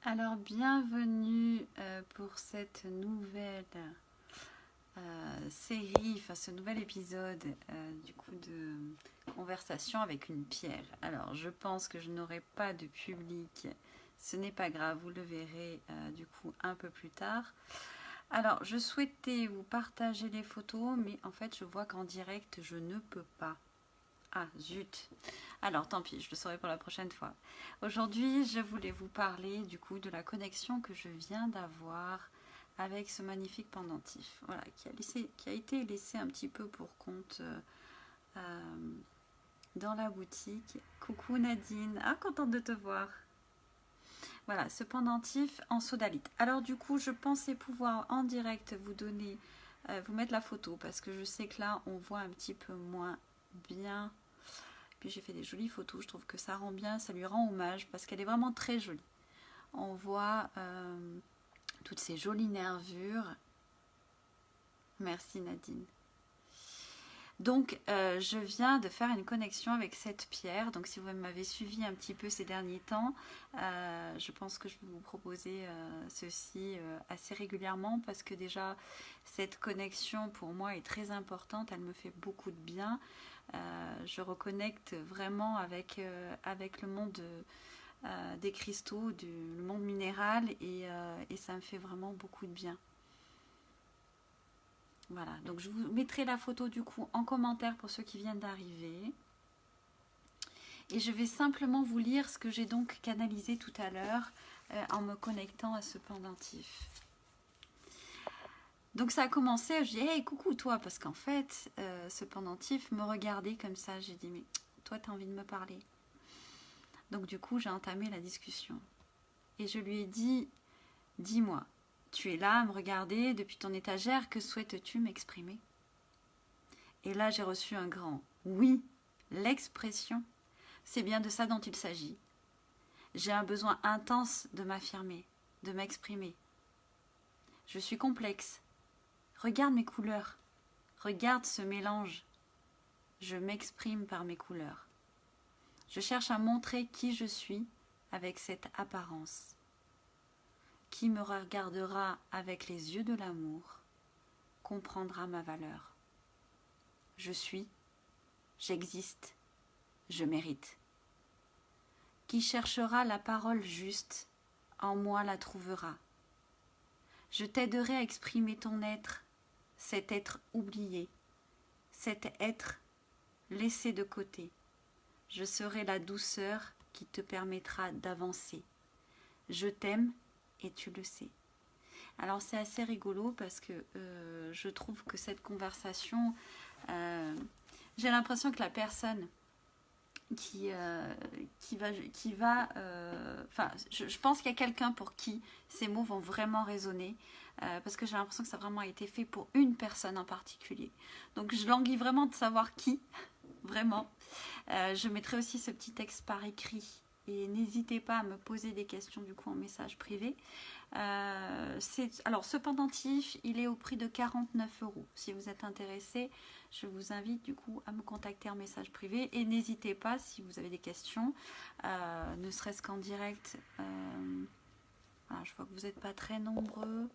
Alors, bienvenue pour cette nouvelle série, enfin ce nouvel épisode du coup de conversation avec une pierre. Alors, je pense que je n'aurai pas de public, ce n'est pas grave, vous le verrez du coup un peu plus tard. Alors, je souhaitais vous partager les photos, mais en fait, je vois qu'en direct, je ne peux pas. Ah, zut. Alors, tant pis, je le saurai pour la prochaine fois. Aujourd'hui, je voulais vous parler du coup de la connexion que je viens d'avoir avec ce magnifique pendentif. Voilà, qui a été laissé un petit peu pour compte dans la boutique. Coucou Nadine. Ah, contente de te voir. Voilà, ce pendentif en sodalite. Alors du coup, je pensais pouvoir en direct vous donner, vous mettre la photo parce que je sais que là, on voit un petit peu moins bien. Puis j'ai fait des jolies photos, je trouve que ça rend bien, ça lui rend hommage parce qu'elle est vraiment très jolie. On voit toutes ces jolies nervures. Merci Nadine. Donc je viens de faire une connexion avec cette pierre. Donc si vous m'avez suivi un petit peu ces derniers temps, je pense que je vais vous proposer ceci assez régulièrement parce que déjà cette connexion pour moi est très importante. Elle me fait beaucoup de bien. Je reconnecte vraiment avec le monde des cristaux, le monde minéral et ça me fait vraiment beaucoup de bien. Voilà, donc je vous mettrai la photo du coup en commentaire pour ceux qui viennent d'arriver. Et je vais simplement vous lire ce que j'ai donc canalisé tout à l'heure en me connectant à ce pendentif. Donc ça a commencé, je dis hey coucou toi, parce qu'en fait ce pendentif me regardait comme ça, j'ai dit mais toi t'as envie de me parler. Donc du coup j'ai entamé la discussion et je lui ai dit dis-moi, tu es là à me regarder depuis ton étagère, que souhaites-tu m'exprimer? Et là j'ai reçu un grand oui, l'expression, c'est bien de ça dont il s'agit. J'ai un besoin intense de m'affirmer, de m'exprimer. Je suis complexe. Regarde mes couleurs, regarde ce mélange. Je m'exprime par mes couleurs. Je cherche à montrer qui je suis avec cette apparence. Qui me regardera avec les yeux de l'amour comprendra ma valeur. Je suis, j'existe, je mérite. Qui cherchera la parole juste, en moi la trouvera. Je t'aiderai à exprimer ton être, cet être oublié, cet être laissé de côté. Je serai la douceur qui te permettra d'avancer. Je t'aime et tu le sais. Alors c'est assez rigolo parce que je trouve que cette conversation, j'ai l'impression que la personne je pense qu'il y a quelqu'un pour qui ces mots vont vraiment résonner parce que j'ai l'impression que ça a vraiment été fait pour une personne en particulier. Donc je languis vraiment de savoir qui, vraiment. Je mettrai aussi ce petit texte par écrit et n'hésitez pas à me poser des questions du coup en message privé. Alors ce pendentif, il est au prix de 49 €. Si vous êtes intéressé, je vous invite du coup à me contacter en message privé et n'hésitez pas si vous avez des questions, ne serait-ce qu'en direct. Voilà, je vois que vous n'êtes pas très nombreux.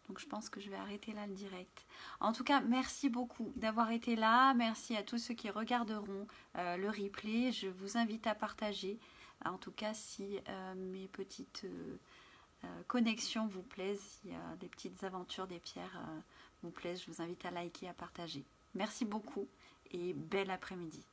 Donc je pense que je vais arrêter là le direct. En tout cas, merci beaucoup d'avoir été là. Merci à tous ceux qui regarderont le replay. Je vous invite à partager. En tout cas, si mes petites connexions vous plaisent, si les petites aventures des pierres vous plaisent, je vous invite à liker, à partager. Merci beaucoup et bel après-midi.